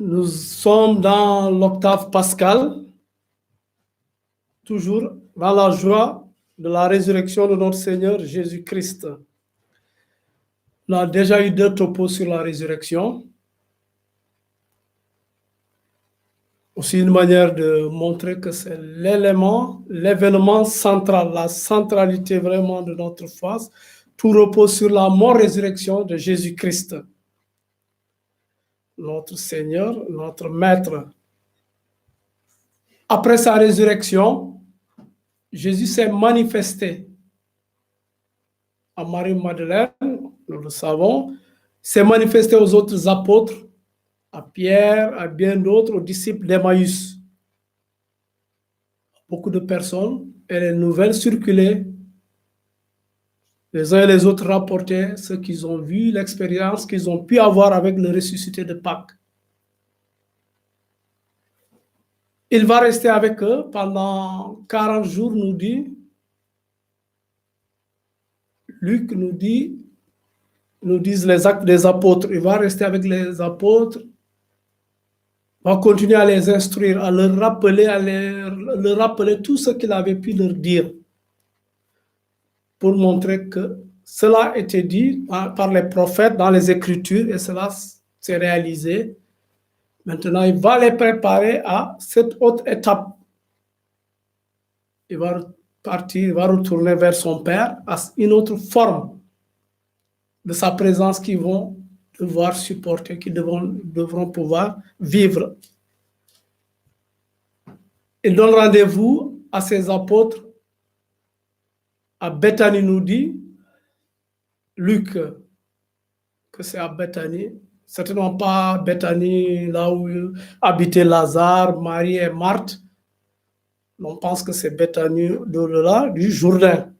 Nous sommes dans l'octave pascale, toujours dans la joie de la résurrection de notre Seigneur Jésus-Christ. On a déjà eu 2 topos sur la résurrection. Aussi une manière de montrer que c'est l'événement central, la centralité vraiment de notre foi. Tout repose sur la mort-résurrection de Jésus-Christ, notre Seigneur, notre Maître. Après sa résurrection, Jésus s'est manifesté à Marie-Madeleine, nous le savons, s'est manifesté aux autres apôtres, à Pierre, à bien d'autres, aux disciples d'Emmaüs. Beaucoup de personnes, et les nouvelles circulaient. Les uns et les autres rapportaient ce qu'ils ont vu, l'expérience qu'ils ont pu avoir avec le ressuscité de Pâques. Il va rester avec eux pendant 40 jours, nous dit. Luc nous disent les actes des apôtres. Il va rester avec les apôtres, va continuer à les instruire, à leur rappeler tout ce qu'il avait pu leur dire, pour montrer que cela était dit par les prophètes dans les Écritures et cela s'est réalisé. Maintenant, il va les préparer à cette autre étape. Il va partir, il va retourner vers son Père à une autre forme de sa présence qu'ils vont devoir supporter, qu'ils devront pouvoir vivre. Il donne rendez-vous à ses apôtres à Béthanie, nous dit Luc, que c'est à Béthanie. Certainement pas Béthanie, là où habitaient Lazare, Marie et Marthe. On pense que c'est Béthanie de-delà du Jourdain.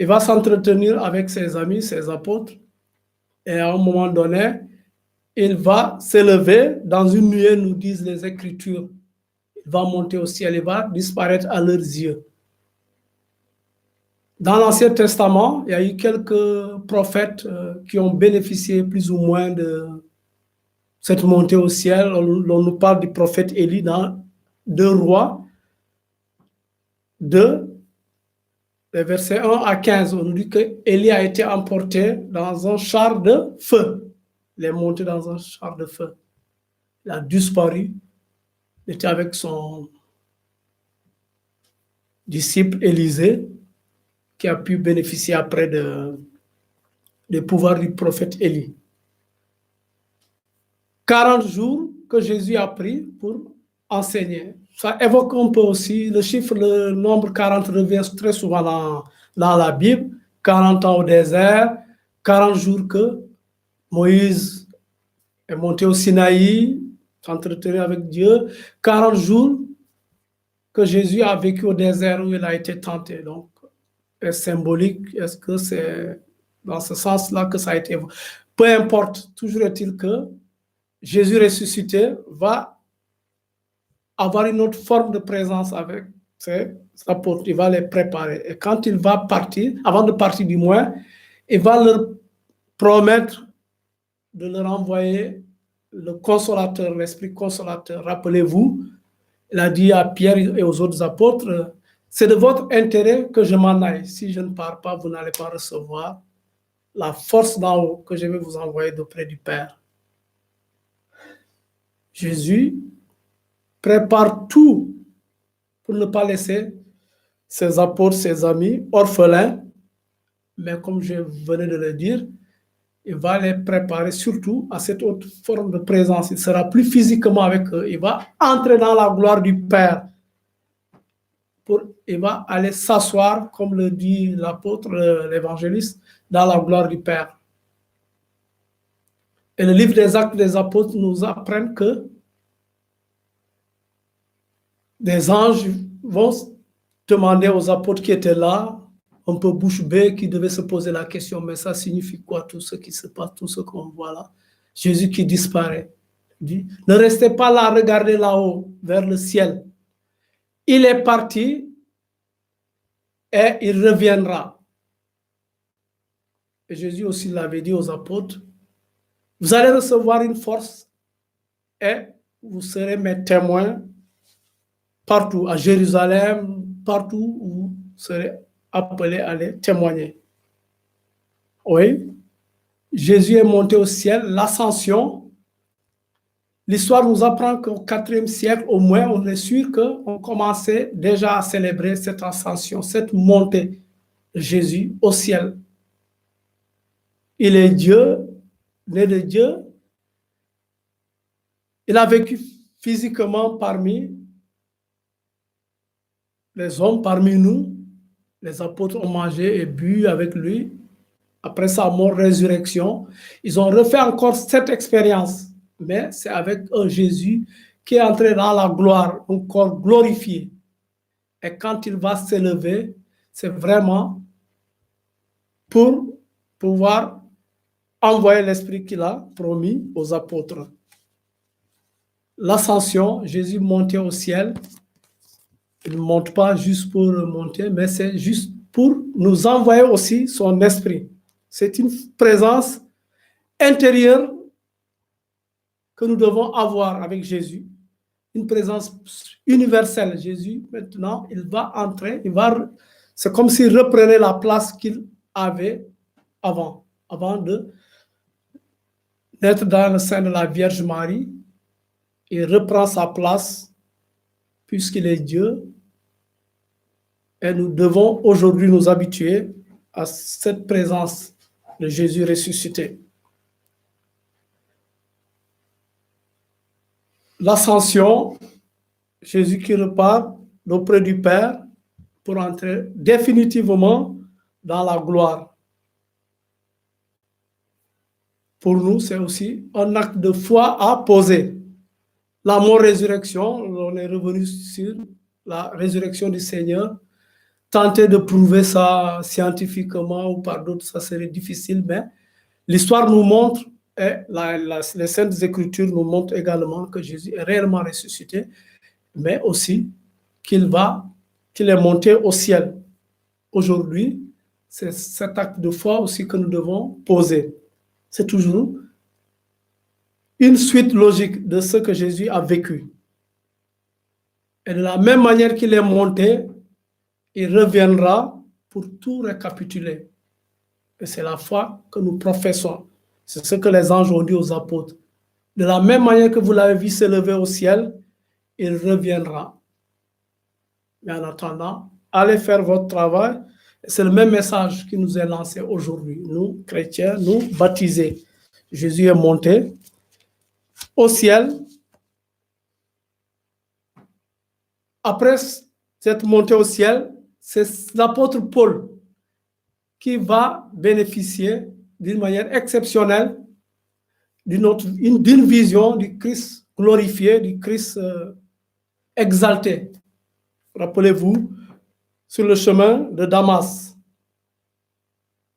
Il va s'entretenir avec ses amis, ses apôtres, et à un moment donné, il va s'élever dans une nuée, nous disent les Écritures. Il va monter au ciel, il va disparaître à leurs yeux. Dans l'Ancien Testament, il y a eu quelques prophètes qui ont bénéficié plus ou moins de cette montée au ciel. On nous parle du prophète Élie dans 2 Rois 2, les versets 1 à 15. On nous dit que Élie a été emporté dans un char de feu. Il est monté dans un char de feu. Il a disparu. Il était avec son disciple Élisée, qui a pu bénéficier après des pouvoirs du prophète Élie. 40 jours que Jésus a pris pour enseigner. Ça évoque un peu aussi le nombre 40 revient très souvent dans la Bible. 40 ans au désert, 40 jours que Moïse est monté au Sinaï, s'entretenir avec Dieu, 40 jours que Jésus a vécu au désert où il a été tenté. Donc, est symbolique, est-ce que c'est dans ce sens-là que ça a été... Peu importe, toujours est-il que Jésus ressuscité va avoir une autre forme de présence avec ses apôtres, il va les préparer. Et quand il va partir, avant de partir du moins, il va leur promettre de leur envoyer le consolateur, l'esprit consolateur. Rappelez-vous, il a dit à Pierre et aux autres apôtres, c'est de votre intérêt que je m'en aille. Si je ne pars pas, vous n'allez pas recevoir la force d'en haut que je vais vous envoyer d'auprès du Père. Jésus prépare tout pour ne pas laisser ses apôtres, ses amis orphelins, mais comme je venais de le dire, il va les préparer surtout à cette autre forme de présence. Il sera plus physiquement avec eux. Il va entrer dans la gloire du Père. Il va aller s'asseoir, comme le dit l'apôtre, l'évangéliste, dans la gloire du Père. Et le livre des Actes des Apôtres nous apprend que des anges vont demander aux apôtres qui étaient là, un peu bouche bée, qui devaient se poser la question, mais ça signifie quoi tout ce qui se passe, tout ce qu'on voit là? Jésus qui disparaît. Dit, ne restez pas là, regardez là-haut, vers le ciel. Il est parti et il reviendra. Et Jésus aussi l'avait dit aux apôtres, Vous allez recevoir une force et vous serez mes témoins partout, à Jérusalem, partout où vous serez appelés à les témoigner. Oui, Jésus est monté au ciel, l'ascension. L'histoire nous apprend qu'au IVe siècle, au moins, on est sûr qu'on commençait déjà à célébrer cette ascension, cette montée de Jésus au ciel. Il est Dieu, né de Dieu. Il a vécu physiquement parmi les hommes, parmi nous. Les apôtres ont mangé et bu avec lui. Après sa mort, résurrection, ils ont refait encore cette expérience. Mais c'est avec un Jésus qui est entré dans la gloire, un corps glorifié. Et quand il va s'élever, c'est vraiment pour pouvoir envoyer l'Esprit qu'il a promis aux apôtres. L'ascension, Jésus montait au ciel. Il ne monte pas juste pour monter, mais c'est juste pour nous envoyer aussi son Esprit. C'est une présence intérieure que nous devons avoir avec Jésus. Une présence universelle. Jésus, maintenant, il va entrer, c'est comme s'il reprenait la place qu'il avait avant de naître dans le sein de la Vierge Marie. Il reprend sa place puisqu'il est Dieu. Et nous devons aujourd'hui nous habituer à cette présence de Jésus ressuscité. L'ascension, Jésus qui repart auprès du Père pour entrer définitivement dans la gloire. Pour nous, c'est aussi un acte de foi à poser. La mort-résurrection, on est revenu sur la résurrection du Seigneur. Tenter de prouver ça scientifiquement ou par d'autres, ça serait difficile, mais l'histoire nous montre, et les Saintes Écritures nous montrent également que Jésus est réellement ressuscité, mais aussi qu'il est monté au ciel. Aujourd'hui, c'est cet acte de foi aussi que nous devons poser. C'est toujours une suite logique de ce que Jésus a vécu. Et de la même manière qu'il est monté, il reviendra pour tout récapituler. Et c'est la foi que nous professons. C'est ce que les anges ont dit aux apôtres. De la même manière que vous l'avez vu s'élever au ciel, il reviendra. Mais en attendant, allez faire votre travail. C'est le même message qui nous est lancé aujourd'hui. Nous, chrétiens, nous baptisés. Jésus est monté au ciel. Après cette montée au ciel, c'est l'apôtre Paul qui va bénéficier d'une manière exceptionnelle d'une vision du Christ glorifié, du Christ exalté. Rappelez-vous, sur le chemin de Damas,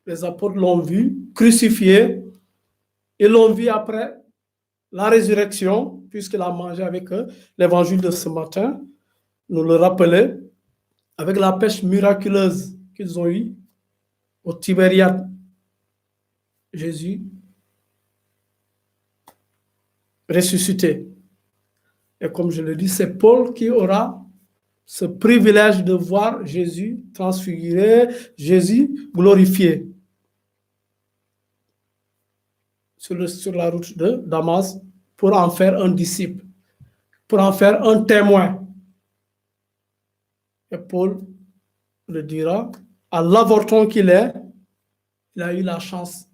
les apôtres l'ont vu crucifié, ils l'ont vu après la résurrection, puisqu'il a mangé avec eux, l'évangile de ce matin, nous le rappelait, avec la pêche miraculeuse qu'ils ont eue au Tibériade. Jésus ressuscité. Et comme je le dis, c'est Paul qui aura ce privilège de voir Jésus transfiguré, Jésus glorifié sur la route de Damas pour en faire un disciple, pour en faire un témoin. Et Paul le dira, à l'avorton qu'il est, il a eu la chance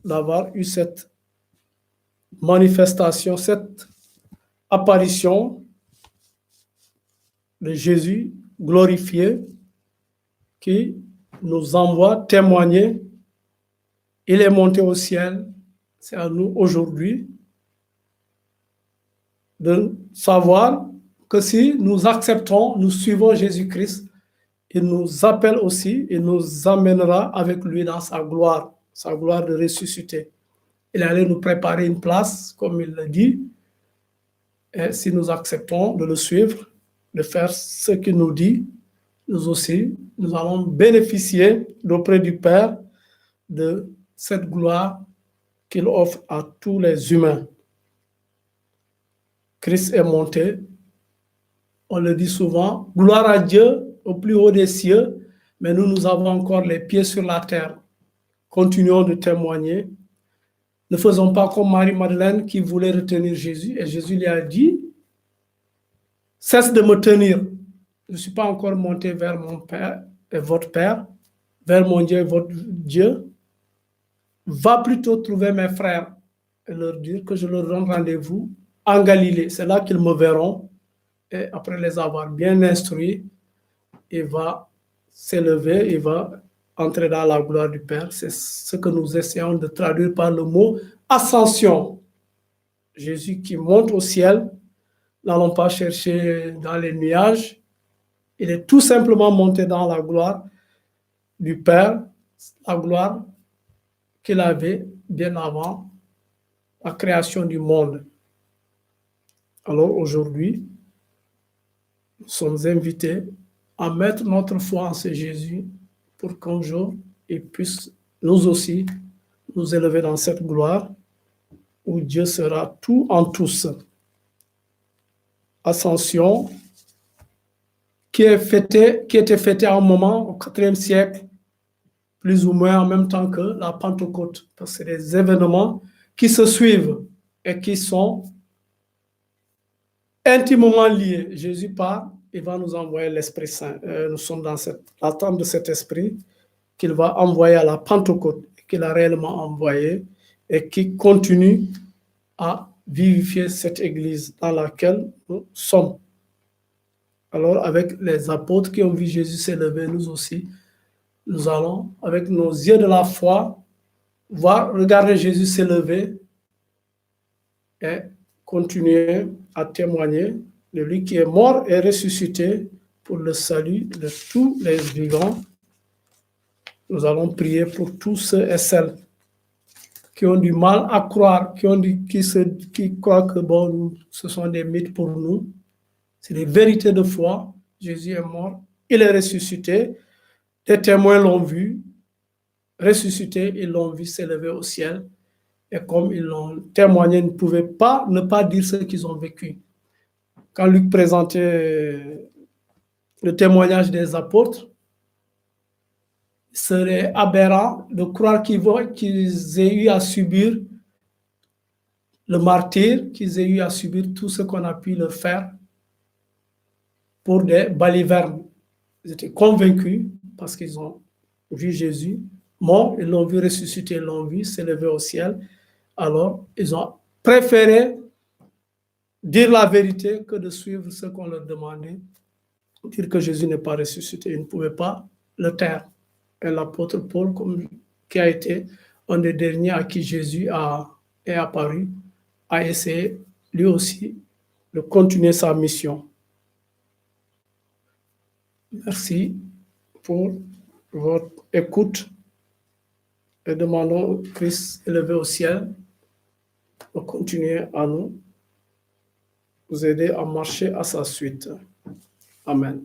d'avoir eu cette manifestation, cette apparition de Jésus glorifié qui nous envoie témoigner. Il est monté au ciel. C'est à nous aujourd'hui de savoir que si nous acceptons, nous suivons Jésus-Christ, il nous appelle aussi, il nous amènera avec lui dans sa gloire de ressuscité. Il allait nous préparer une place, comme il le dit, et si nous acceptons de le suivre, de faire ce qu'il nous dit, nous aussi, nous allons bénéficier d'auprès du Père de cette gloire qu'il offre à tous les humains. Christ est monté, on le dit souvent, gloire à Dieu au plus haut des cieux, mais nous avons encore les pieds sur la terre. Continuons de témoigner. Ne faisons pas comme Marie-Madeleine qui voulait retenir Jésus, et Jésus lui a dit, cesse de me tenir. Je ne suis pas encore monté vers mon Père et votre Père, vers mon Dieu et votre Dieu. Va plutôt trouver mes frères et leur dire que je leur donne rendez-vous en Galilée. C'est là qu'ils me verront. Et après les avoir bien instruits, il va s'élever, il va entrer dans la gloire du Père. C'est ce que nous essayons de traduire par le mot ascension. Jésus qui monte au ciel, n'allons pas chercher dans les nuages. Il est tout simplement monté dans la gloire du Père, la gloire qu'il avait bien avant la création du monde. Alors aujourd'hui, nous sommes invités à mettre notre foi en ce Jésus pour qu'un jour, il puisse nous aussi nous élever dans cette gloire où Dieu sera tout en tous. Ascension qui était fêtée à un moment au IVe siècle, plus ou moins en même temps que la Pentecôte, parce que c'est des événements qui se suivent et qui sont intimement liés. Jésus part, il va nous envoyer l'Esprit Saint. Nous sommes dans l'attente de cet Esprit qu'il va envoyer à la Pentecôte, qu'il a réellement envoyé et qui continue à vivifier cette Église dans laquelle nous sommes. Alors, avec les apôtres qui ont vu Jésus s'élever, nous aussi, nous allons, avec nos yeux de la foi, regarder Jésus s'élever et continuer à témoigner de lui qui est mort et ressuscité pour le salut de tous les vivants. Nous allons prier pour tous ceux et celles qui ont du mal à croire, qui croient que bon, ce sont des mythes pour nous. C'est des vérités de foi. Jésus est mort, il est ressuscité. Des témoins l'ont vu, ressuscité, ils l'ont vu s'élever au ciel. Et comme ils l'ont témoigné, ils ne pouvaient pas ne pas dire ce qu'ils ont vécu. Quand Luc présentait le témoignage des apôtres, il serait aberrant de croire qu'ils aient eu à subir le martyre, qu'ils aient eu à subir tout ce qu'on a pu leur faire pour des balivernes. Ils étaient convaincus parce qu'ils ont vu Jésus mort, ils l'ont vu ressusciter, ils l'ont vu s'élever au ciel. Alors, ils ont préféré dire la vérité que de suivre ce qu'on leur demandait, dire que Jésus n'est pas ressuscité. Ils ne pouvaient pas le taire. Et l'apôtre Paul, qui a été un des derniers à qui Jésus est apparu, a essayé lui aussi de continuer sa mission. Merci pour votre écoute et demandons au Christ élevé au ciel de continuer à nous aider à marcher à sa suite. Amen.